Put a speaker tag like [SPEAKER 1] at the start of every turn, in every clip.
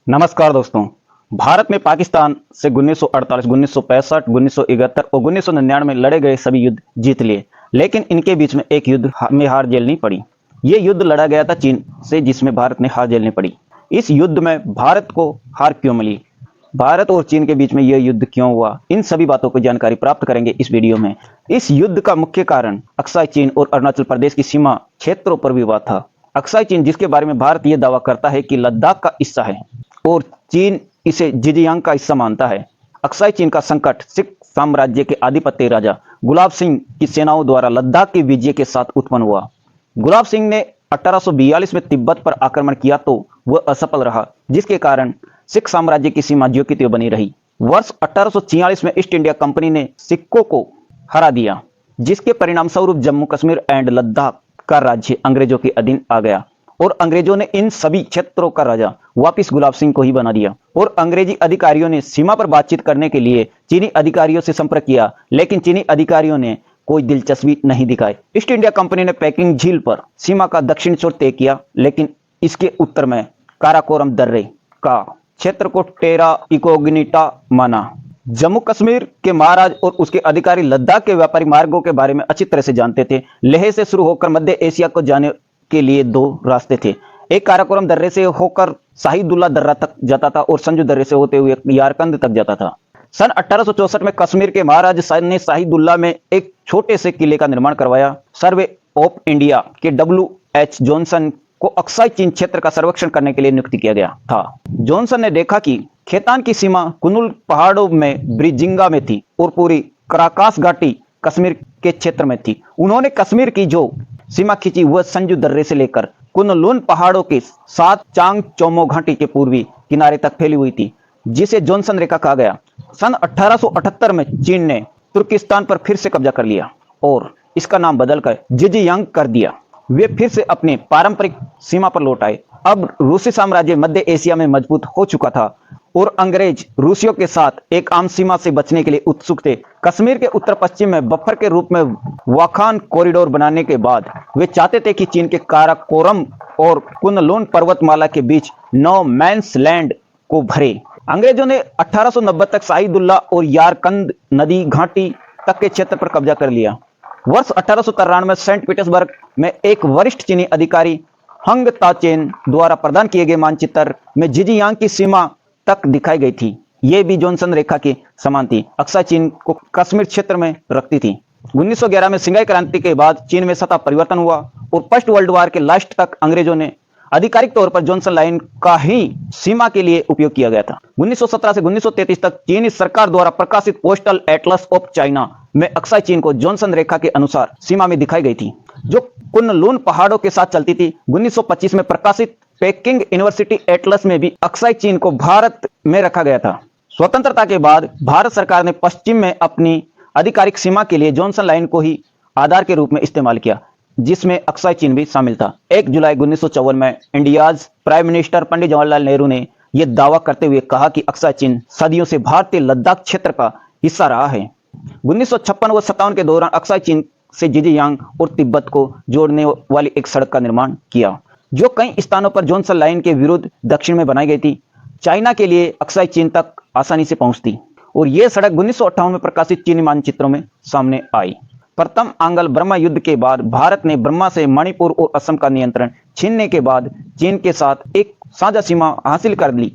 [SPEAKER 1] नमस्कार दोस्तों। भारत में पाकिस्तान से 1948, 1965, 1971 और 1999 में लड़े गए सभी युद्ध जीत लिए, लेकिन इनके बीच में एक युद्ध में हार झेलनी पड़ी। ये युद्ध लड़ा गया था चीन से, जिसमें भारत ने हार झेलनी पड़ी। इस युद्ध में भारत को हार क्यों मिली, भारत और चीन के बीच में यह युद्ध क्यों हुआ, इन सभी बातों की जानकारी प्राप्त करेंगे इस वीडियो में। इस युद्ध का मुख्य कारण अक्साई चीन और अरुणाचल प्रदेश की सीमा क्षेत्रों पर विवाद था। अक्साई चीन, जिसके बारे में भारत यह दावा करता है कि लद्दाख का हिस्सा है और चीन इसे जिजियांग का हिस्सा मानता है। अक्साई चीन का संकट सिख साम्राज्य के आधिपत्य राजा गुलाब सिंह की सेनाओं द्वारा लद्दाख की विजय के साथ उत्पन्न हुआ। गुलाब सिंह ने 1842 में तिब्बत पर आक्रमण किया तो वह असफल रहा, जिसके कारण सिख साम्राज्य की सीमा ज्यों की त्यों बनी रही। वर्ष 1846 में ईस्ट इंडिया कंपनी ने सिखों को हरा दिया, जिसके परिणाम स्वरूप जम्मू कश्मीर एंड लद्दाख का राज्य अंग्रेजों के अधीन आ गया और अंग्रेजों ने इन सभी क्षेत्रों का राजा वापिस गुलाब सिंह को ही बना दिया। और अंग्रेजी अधिकारियों ने सीमा पर बातचीत करने के लिए चीनी अधिकारियों से संपर्क किया, लेकिन चीनी अधिकारियों ने कोई दिलचस्पी नहीं दिखाई। ईस्ट इंडिया कंपनी ने पैकिंग झील पर सीमा का दक्षिण छोर तय किया, लेकिन इसके उत्तर में काराकोरम दर्रे का क्षेत्र को टेरा इकोग्निटा माना। जम्मू कश्मीर के महाराज और उसके अधिकारी लद्दाख के व्यापारी मार्गों के बारे में अच्छी तरह से जानते थे। लेह से शुरू होकर मध्य एशिया को जाने के लिए दो रास्ते थे। एक काराकोरम दर्रे से होकर शाहिदुल्ला दर्रा तक जाता था और संजू दर्रे से होते हुए यारकंद तक जाता था। सन 1864 में कश्मीर के महाराज ने शाहिदुल्ला में एक छोटे से किले का निर्माण करवाया। सर्वे ऑफ इंडिया के W.H. जॉनसन को अक्साई चीन क्षेत्र का सर्वेक्षण करने के लिए नियुक्त किया गया था। जॉनसन ने देखा कि खेतान की सीमा कुनुल पहाड़ों में ब्रिजिंगा में थी और पूरी कराकास घाटी कश्मीर के क्षेत्र में थी। उन्होंने कश्मीर की जो सीमा खींची वह संजू दर्रे से लेकर कुनलुन पहाड़ों के साथ चांग चोमो घाटी के पूर्वी किनारे तक फैली हुई थी, जिसे जॉनसन रेखा कहा गया। सन 1878 में चीन ने तुर्किस्तान पर फिर से कब्जा कर लिया और इसका नाम बदलकर जिजियांग कर दिया। वे फिर से अपने पारंपरिक सीमा पर लौट आए। अब रूसी साम्राज्य मध्य एशिया में मजबूत हो चुका था और अंग्रेज रूसियों के साथ एक आम सीमा से बचने के लिए उत्सुक थे। कश्मीर के उत्तर पश्चिम में बफर के रूप में वाखान कॉरिडोर बनाने के बाद वे चाहते थे कि चीन के काराकोरम और कुनलुन पर्वतमाला के बीच नो मैंस लैंड को भरे। अंग्रेजों ने 1890 तक शाहिदुल्ला और यारकंद नदी घाटी तक के क्षेत्र पर कब्जा कर लिया। वर्ष 1893 में सेंट पीटर्सबर्ग में एक वरिष्ठ चीनी अधिकारी हंग ताचेन द्वारा प्रदान किए गए मानचित्र में जिजियांग की सीमा तक दिखाई गई थी। यह भी जॉनसन रेखा के समान थी। अक्साई चीन को कश्मीर क्षेत्र में रखती थी। 1911 में सिंगाई क्रांति के बाद चीन में सत्ता परिवर्तन हुआ और फर्स्ट वर्ल्ड वॉर के लास्ट तक अंग्रेजों ने आधिकारिक तौर पर जॉनसन लाइन का ही सीमा के लिए उपयोग किया गया था। 1917 से 1933 तक चीनी सरकार द्वारा प्रकाशित पोस्टल एटलस ऑफ चाइना में अक्साई चीन को जॉनसन रेखा के अनुसार सीमा में दिखाई गई थी, जो कुनलुन पहाड़ों के साथ चलती थी। 1925 में प्रकाशित पेकिंग यूनिवर्सिटी एटलस में भी अक्साई चीन को भारत में रखा गया था। स्वतंत्रता के बाद भारत सरकार ने पश्चिम में अपनी आधिकारिक सीमा के लिए जॉनसन लाइन को ही आधार के रूप में इस्तेमाल किया, जिसमें अक्साई चीन भी शामिल था। 1 जुलाई 1954 में India's prime minister Pandit Jawaharlal Nehru ने यह दावा करते हुए कहा कि अक्साई चीन सदियों से भारतीय लद्दाख क्षेत्र का हिस्सा रहा है। 1956 व 57 के दौरान अक्साई चीन से जिजियांग और तिब्बत को जोड़ने वाली एक सड़क का निर्माण किया, जो कई स्थानों पर जॉनसन लाइन के विरुद्ध दक्षिण में बनाई गई थी। चाइना के लिए अक्साई चीन तक आसानी से पहुंचती और यह सड़क 1958 में प्रकाशित चीनी मानचित्रों में सामने आई। प्रथम आंग्ल बर्मा युद्ध के बाद भारत ने बर्मा से मणिपुर और असम का नियंत्रण छीनने के बाद चीन के साथ एक साझा सीमा हासिल कर ली।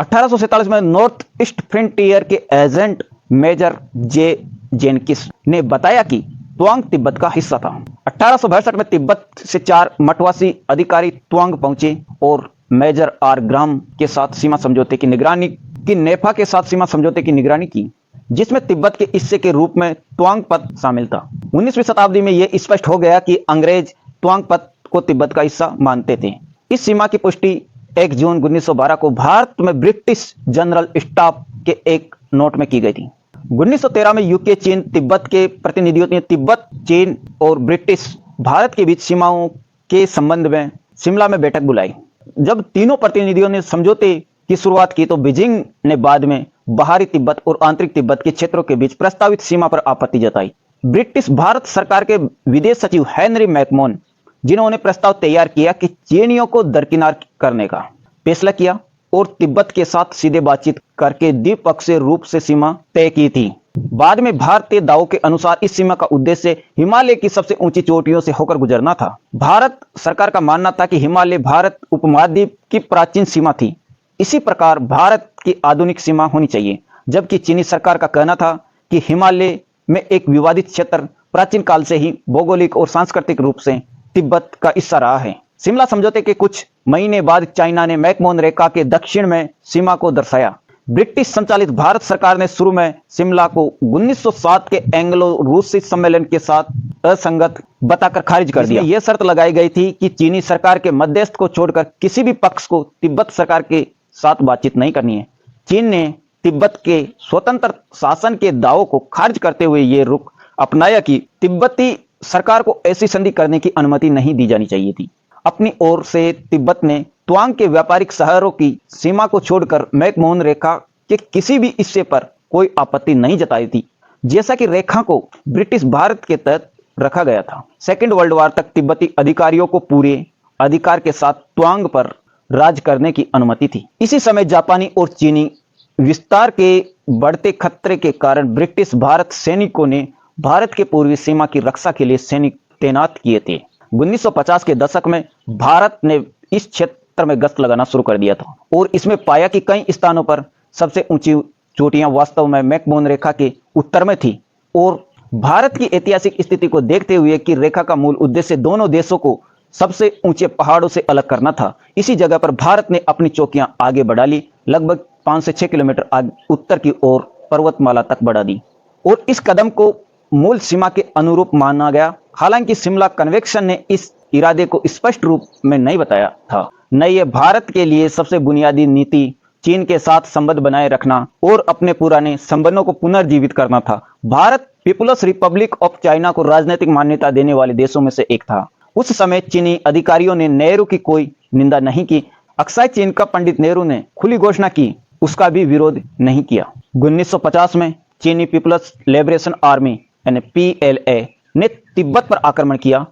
[SPEAKER 1] 1847 में नॉर्थ ईस्ट फ्रंटियर के एजेंट मेजर जे जेनकिस ने बताया कि त्वांग तिब्बत का हिस्सा था। 1862 में तिब्बत से 4 मठवासी अधिकारी त्वांग पहुंचे और मेजर आर ग्राम के साथ सीमा समझौते की निगरानी की नेफा के साथ सीमा समझौते की निगरानी की, जिसमें तिब्बत के हिस्से के रूप में त्वांग पत शामिल था। 19वीं शताब्दी में यह स्पष्ट हो गया कि अंग्रेज त्वांग पत को तिब्बत का हिस्सा मानते थे। इस सीमा की पुष्टि 1 जून 1912 को भारत में ब्रिटिश जनरल स्टाफ के एक नोट में की गई थी। 1913 में यूके चीन तिब्बत के प्रतिनिधियों ने तिब्बत, चीन और ब्रिटिश भारत के बीच सीमाओं के संबंध में शिमला में बैठक बुलाई। जब तीनों प्रतिनिधियों ने समझौते की शुरुआत की तो बीजिंग ने बाद में बाहरी तिब्बत और आंतरिक तिब्बत के क्षेत्रों के बीच प्रस्तावित सीमा पर आपत्ति जताई। ब्रिटिश भारत सरकार के विदेश सचिव हेनरी मैकमोहन, जिन्होंने प्रस्ताव तैयार किया कि चीनियों को दरकिनार करने का फैसला किया, और तिब्बत के साथ सीधे बातचीत करके द्विपक्षीय रूप से सीमा तय की थी। बाद में भारतीय दावों के अनुसार इस सीमा का उद्देश्य हिमालय की सबसे ऊंची चोटियों से होकर गुजरना था। भारत सरकार का मानना था कि हिमालय भारत उपमहाद्वीप की प्राचीन सीमा थी, इसी प्रकार भारत की आधुनिक सीमा होनी चाहिए, जबकि चीनी सरकार का कहना था कि हिमालय में एक विवादित क्षेत्र प्राचीन काल से ही भौगोलिक और सांस्कृतिक रूप से तिब्बत का हिस्सा रहा है। शिमला समझौते के कुछ महीने बाद चाइना ने मैकमोहन रेखा के दक्षिण में सीमा को दर्शाया। ब्रिटिश संचालित भारत सरकार ने शुरू में शिमला को 1907 के एंग्लो रूसी सम्मेलन के साथ असंगत बताकर खारिज कर दिया। यह शर्त लगाई गई थी कि चीनी सरकार के मध्यस्थ को छोड़कर किसी भी पक्ष को तिब्बत सरकार के साथ बातचीत नहीं करनी है। चीन ने तिब्बत के स्वतंत्र शासन के दावों को खारिज करते हुए यह रुख अपनाया कि तिब्बती सरकार को ऐसी संधि करने की अनुमति नहीं दी जानी चाहिए थी। अपनी ओर से तिब्बत ने त्वांग के व्यापारिक शहरों की सीमा को छोड़कर मैकमोहन रेखा के किसी भी हिस्से पर कोई आपत्ति नहीं जताई थी, जैसा कि रेखा को ब्रिटिश भारत के तहत रखा गया था। सेकेंड वर्ल्ड वार तक तिब्बती अधिकारियों को पूरे अधिकार के साथ त्वांग पर राज करने की अनुमति थी। इसी समय जापानी और चीनी विस्तार के बढ़ते खतरे के कारण ब्रिटिश भारत सैनिकों ने भारत के पूर्वी सीमा की रक्षा के लिए सैनिक तैनात किए थे। 1950 के दशक में भारत ने इस क्षेत्र में गश्त लगाना शुरू कर दिया था और इसमें पाया कि कई स्थानों पर सबसे ऊंची चोटियां वास्तव में मैकमोहन रेखा के उत्तर में थी और भारत की ऐतिहासिक स्थिति को देखते हुए कि रेखा का मूल उद्देश्य दोनों देशों को सबसे ऊंचे पहाड़ों से अलग करना था, इसी जगह पर भारत ने अपनी चौकियां आगे बढ़ा ली, लगभग 5 से 6 किलोमीटर उत्तर की ओर पर्वतमाला तक बढ़ा दी और इस कदम को मूल सीमा के अनुरूप माना गया। हालांकि शिमला कन्वेंशन ने इस इरादे को स्पष्ट रूप में नहीं बताया था। न ये भारत के लिए सबसे बुनियादी नीति चीन के साथ संबंध बनाए रखना और अपने पुराने संबंधों को पुनर्जीवित करना था। Bharat people's republic of China को राजनीतिक मान्यता देने वाले देशों में से एक था। उस समय चीनी अधिकारियों ने नेहरू की कोई निंदा नहीं की। अक्सर चीन का पंडित नेहरू ने खुली घोषणा की, उसका भी विरोध नहीं किया। 1950 में चीनी पीपुल्स लिबरेशन आर्मी यानी PLA ने तिब्बत पर आक्रमण किया,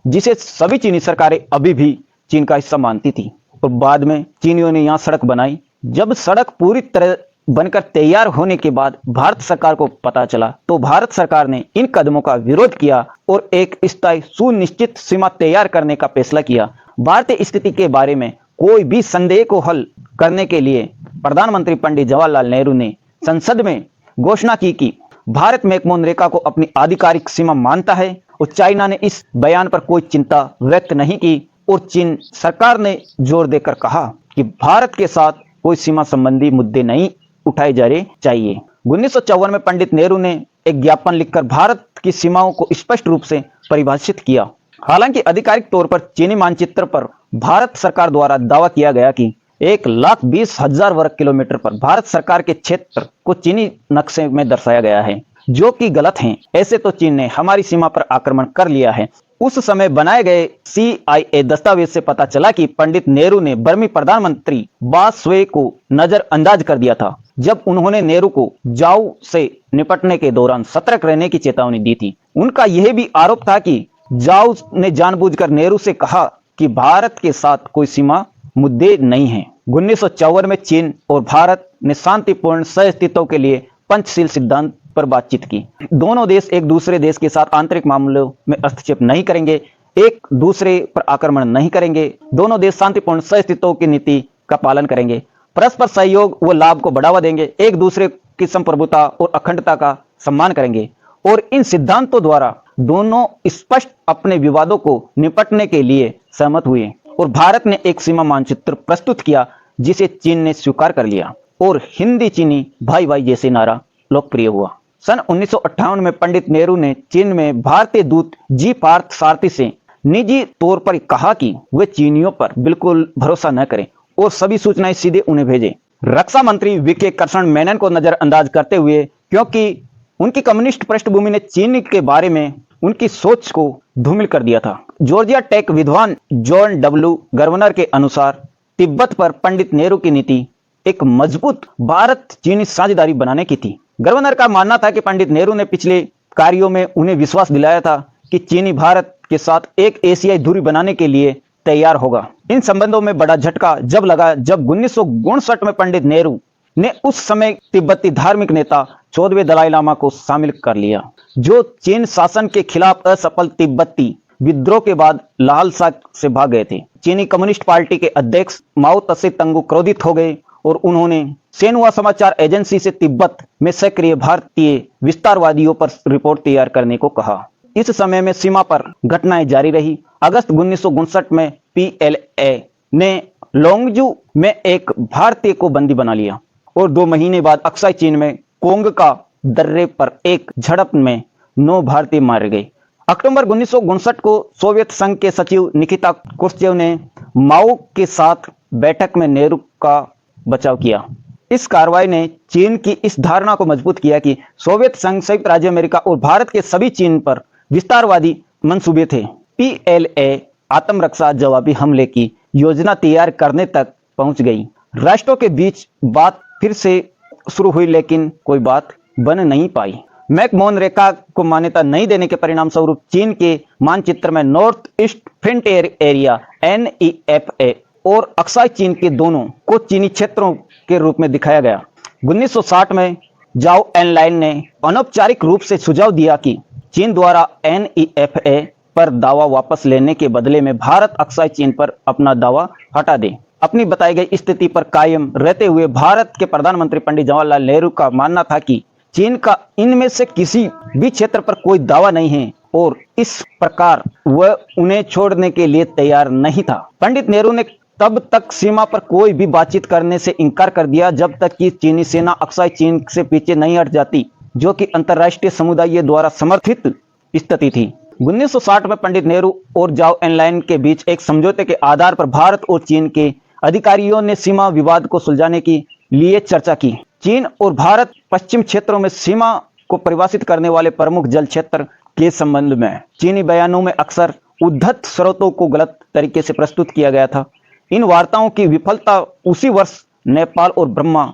[SPEAKER 1] जिसे सभी चीनी सरकारें अभी भी चीन का हिस्सा मानती थी और बाद में चीनियों ने यहाँ सड़क बनाई। जब सड़क पूरी तरह बनकर तैयार होने के बाद भारत सरकार को पता चला तो भारत सरकार ने इन कदमों का विरोध किया और एक स्थायी सुनिश्चित सीमा तैयार करने का फैसला किया। भारतीय स्थिति के बारे में कोई भी संदेह को हल करने के लिए प्रधानमंत्री पंडित जवाहरलाल नेहरू ने संसद में घोषणा की कि भारत मैकमोहन रेखा को अपनी आधिकारिक सीमा मानता है और चाइना ने इस बयान पर कोई चिंता व्यक्त नहीं की और चीन सरकार ने जोर देकर कहा कि भारत के साथ कोई सीमा संबंधी मुद्दे नहीं उठाए जाने चाहिए। 1954 में पंडित नेहरू ने एक ज्ञापन लिखकर भारत की सीमाओं को स्पष्ट रूप से परिभाषित किया। हालांकि आधिकारिक तौर पर चीनी मानचित्र पर भारत सरकार द्वारा दावा किया गया कि 1,20,000 वर्ग किलोमीटर पर भारत सरकार के क्षेत्र को चीनी नक्शे में दर्शाया गया है, जो कि गलत है। ऐसे तो चीन ने हमारी सीमा पर आक्रमण कर लिया है। उस समय बनाए गए CIA दस्तावेज से पता चला कि पंडित नेहरू ने बर्मी प्रधानमंत्री बासवे को नजरअंदाज कर दिया था जब उन्होंने नेहरू को जाओ से निपटने के दौरान सतर्क रहने की चेतावनी दी थी। उनका यह भी आरोप था कि जाओ ने जानबूझकर नेहरू से कहा कि भारत के साथ कोई सीमा मुद्दे नहीं हैं। 1954 में चीन और भारत ने शांतिपूर्ण सहअस्तित्व के लिए पंचशील सिद्धांत पर बातचीत की। दोनों देश एक दूसरे देश के साथ आंतरिक मामलों में हस्तक्षेप नहीं करेंगे, एक दूसरे पर आक्रमण नहीं करेंगे, दोनों देश शांतिपूर्ण सहअस्तित्व की नीति का पालन करेंगे, परस्पर सहयोग व लाभ को बढ़ावा देंगे, एक दूसरे की संप्रभुता और अखंडता का सम्मान करेंगे और इन सिद्धांतों द्वारा दोनों स्पष्ट अपने विवादों को निपटने के लिए सहमत हुए और भारत ने एक सीमा मानचित्र प्रस्तुत किया जिसे चीन ने स्वीकार कर लिया और हिंदी चीनी भाई भाई जैसे नारा लोकप्रिय हुआ। सन 1958 में पंडित नेहरू ने चीन में भारतीय दूत जी पार्थ सारथी से निजी तौर पर कहा कि वे चीनियों पर बिल्कुल भरोसा न करें और सभी सूचनाएं सीधे उन्हें भेजें। रक्षा मंत्री वीके कृष्ण मेनन को नजरअंदाज करते हुए, क्योंकि उनकी कम्युनिस्ट पृष्ठभूमि ने चीन के बारे में उनकी सोच को धूमिल कर दिया था। जॉर्जिया टेक विद्वान जॉन W गर्वनर के अनुसार तिब्बत पर पंडित नेहरू की नीति एक मजबूत भारत चीनी साझेदारी बनाने की थी। गर्वनर का मानना था कि पंडित नेहरू ने पिछले कार्यों में उन्हें विश्वास दिलाया था कि चीनी भारत के साथ एक एशियाई दूरी बनाने के लिए तैयार होगा। इन संबंधों में बड़ा झटका जब लगा जब 1959 में पंडित नेहरू ने उस समय तिब्बती धार्मिक नेता 14वें दलाई लामा को शामिल कर लिया, जो चीन शासन के खिलाफ असफल तिब्बती विद्रोह के बाद लालसा से भाग गए थे। चीनी कम्युनिस्ट पार्टी के अध्यक्ष माओ त्से तंगु क्रोधित हो गए और उन्होंने सेनहुआ समाचार एजेंसी से तिब्बत में सक्रिय भारतीय विस्तारवादियों पर रिपोर्ट तैयार करने को कहा। इस समय में सीमा पर घटनाएं जारी रही। अगस्त 1959 में पीएलए ने लोंगजू में एक भारतीय को बंदी बना लिया और 2 महीने बाद अक्साई चीन में कोंग का दर्रे पर एक झड़प में 9 भारतीय मारे गए। अक्टूबर 1959 को सोवियत संघ के सचिव निकिता क्रुश्चेव ने माओ के साथ बैठक में नेहरू का बचाव किया। इस कार्रवाई ने चीन की इस धारणा को मजबूत किया कि सोवियत संघ, संयुक्त राज्य अमेरिका और भारत के सभी चीन पर विस्तारवादी मंसूबे थे। पीएलए आत्मरक्षा जवाबी हमले की योजना तैयार करने तक पहुंच गई। राष्ट्रों के बीच बात फिर से शुरू हुई, लेकिन कोई बात बन नहीं पाई। मैकमोहन रेखा को मान्यता नहीं देने के परिणाम स्वरूप चीन के मानचित्र में north east frontier area NEFA और अक्साई चीन के दोनों को चीनी क्षेत्रों के रूप में दिखाया गया। 1960 में जाओ एनलाइन ने अनौपचारिक रूप से सुझाव दिया कि चीन द्वारा NEFA पर दावा वापस लेने के बदले में भारत अक्साई चीन पर अपना दावा हटा दे। अपनी बताई गई स्थिति पर कायम रहते हुए भारत के प्रधानमंत्री पंडित जवाहरलाल नेहरू का मानना था कि चीन का इनमें से किसी भी क्षेत्र पर कोई दावा नहीं है और इस प्रकार वह उन्हें छोड़ने के लिए तैयार नहीं था। पंडित नेहरू ने तब तक सीमा पर कोई भी बातचीत करने से इनकार कर दिया जब तक कि चीनी सेना अक्साई चीन से पीछे नहीं हट जाती, जो कि अंतर्राष्ट्रीय समुदाय द्वारा समर्थित स्थिति थी। 1960 में पंडित नेहरू और जाओ एनलाइन के बीच एक समझौते के आधार पर भारत और चीन के अधिकारियों ने सीमा विवाद को सुलझाने के लिए चर्चा की। चीन और भारत पश्चिम क्षेत्रों में सीमा को परिभाषित करने वाले प्रमुख जल क्षेत्र के संबंध में चीनी बयानों में अक्सर उद्धत शर्तों को गलत तरीके से प्रस्तुत किया गया था। इन वार्ताओं की विफलता उसी वर्ष नेपाल और बर्मा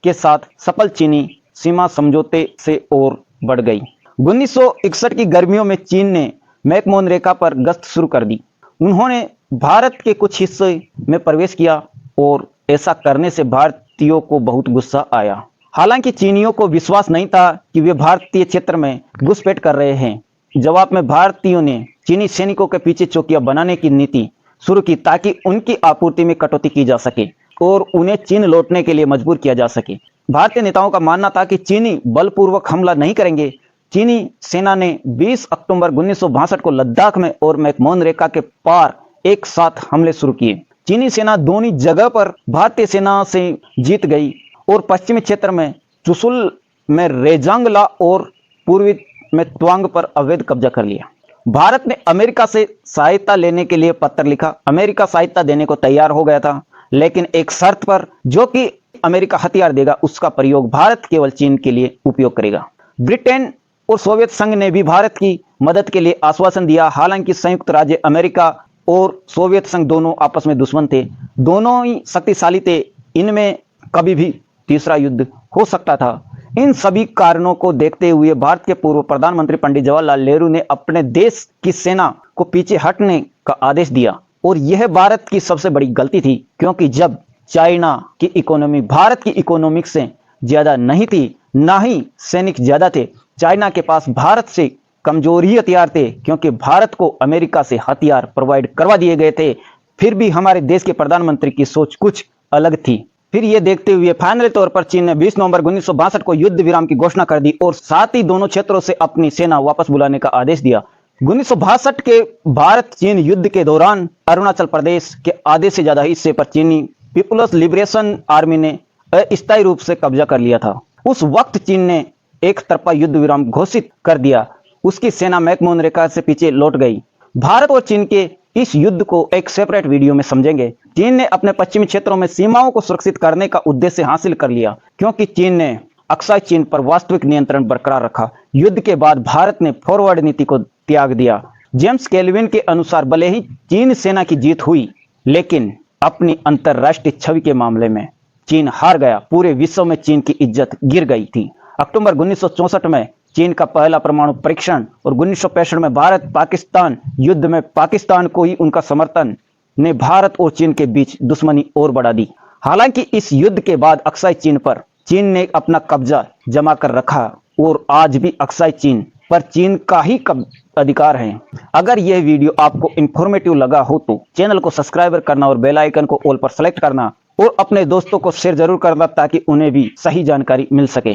[SPEAKER 1] के साथ सफल चीनी सीमा समझौते से और बढ़ गई। 1961 की गर्मियों में चीन ने मैकमोहन रेखा पर गश्त शुरू कर दी। उन्होंने भारत के कुछ हिस्से में प्रवेश किया और ऐसा करने से भारतीयों को बहुत गुस्सा आया। हालांकि चीनियों को विश्वास नहीं था कि वे भारतीय क्षेत्र में घुसपैठ कर रहे हैं। जवाब में भारतीयों ने चीनी सैनिकों के पीछे चौकियां बनाने की नीति शुरू की ताकि उनकी आपूर्ति में कटौती की जा सके और उन्हें चीन लौटने के लिए मजबूर किया जा सके। भारतीय नेताओं का मानना था कि चीनी बलपूर्वक हमला नहीं करेंगे। चीनी सेना ने 20 अक्टूबर 1962 को लद्दाख में और मैकमोहन रेखा के पार एक साथ हमले शुरू किए। चीनी सेना दोनों जगह पर भारतीय सेना से जीत गई और पश्चिमी क्षेत्र में चुशुल में रेजांगला और पूर्वी में त्वांग पर अवैध कब्जा कर लिया। भारत ने अमेरिका से सहायता लेने के लिए पत्र लिखा। अमेरिका सहायता देने को तैयार हो गया था, लेकिन एक शर्त पर, जो कि अमेरिका हथियार देगा उसका प्रयोग भारत केवल चीन के लिए उपयोग करेगा। ब्रिटेन और सोवियत संघ ने भी भारत की मदद के लिए आश्वासन दिया। हालांकि संयुक्त राज्य अमेरिका और सोवियत संघ दोनों आपस में दुश्मन थे, दोनों ही शक्तिशाली थे। इनमें कभी भी तीसरा युद्ध हो सकता था। इन सभी कारणों को देखते हुए भारत के पूर्व प्रधानमंत्री पंडित जवाहरलाल नेहरू ने अपने देश की सेना को पीछे हटने का आदेश दिया और यह भारत की सबसे बड़ी गलती थी, क्योंकि जब चाइना की इकोनॉमी भारत की इकोनॉमिक से ज्यादा नहीं थी, ना ही सैनिक ज्यादा थे। चाइना के पास भारत से कमजोर ही हथियार थे, क्योंकि भारत को अमेरिका से हथियार प्रोवाइड करवा दिए गए थे। फिर भी हमारे देश के प्रधानमंत्री की सोच कुछ अलग थी। फिर ये देखते हुए फाइनली तौर पर चीन ने 20 नवंबर 1962 को युद्ध विराम की घोषणा कर दी और साथ ही दोनों क्षेत्रों से अपनी सेना वापस बुलाने का आदेश दिया। 1962 के भारत चीन युद्ध के दौरान अरुणाचल प्रदेश के आधे से ज्यादा हिस्से पर चीनी पीपुल्स लिबरेशन आर्मी ने अस्थायी रूप से कब्जा कर लिया था। उस वक्त चीन ने एक तरफा युद्ध विराम घोषित कर दिया। उसकी सेना मैकमोहन रेखा से पीछे लौट गई। भारत और चीन के इस युद्ध को एक सेपरेट वीडियो में समझेंगे। चीन ने अपने पश्चिमी क्षेत्रों में सीमाओं को सुरक्षित करने का उद्देश्य हासिल कर लिया, क्योंकि चीन ने अक्साई चीन पर वास्तविक नियंत्रण बरकरार रखा। युद्ध के बाद भारत ने फॉरवर्ड नीति को त्याग दिया। जेम्स केल्विन के अनुसार भले ही चीन सेना की जीत हुई, लेकिन अपनी अंतरराष्ट्रीय छवि के मामले में चीन हार गया। पूरे विश्व में चीन की इज्जत गिर गई थी। अक्टूबर 1964 में चीन का पहला परमाणु परीक्षण और 1965 में भारत पाकिस्तान युद्ध में पाकिस्तान को ही उनका समर्थन ने भारत और चीन के बीच दुश्मनी और बढ़ा दी। हालांकि इस युद्ध के बाद अक्साई चीन पर चीन ने अपना कब्जा जमा कर रखा और आज भी अक्साई चीन पर चीन का ही अधिकार है। अगर यह वीडियो आपको इंफॉर्मेटिव लगा हो तो चैनल को सब्सक्राइब करना और बेल आइकन को ऑल पर सेलेक्ट करना और अपने दोस्तों को शेयर जरूर करना ताकि उन्हें भी सही जानकारी मिल सके।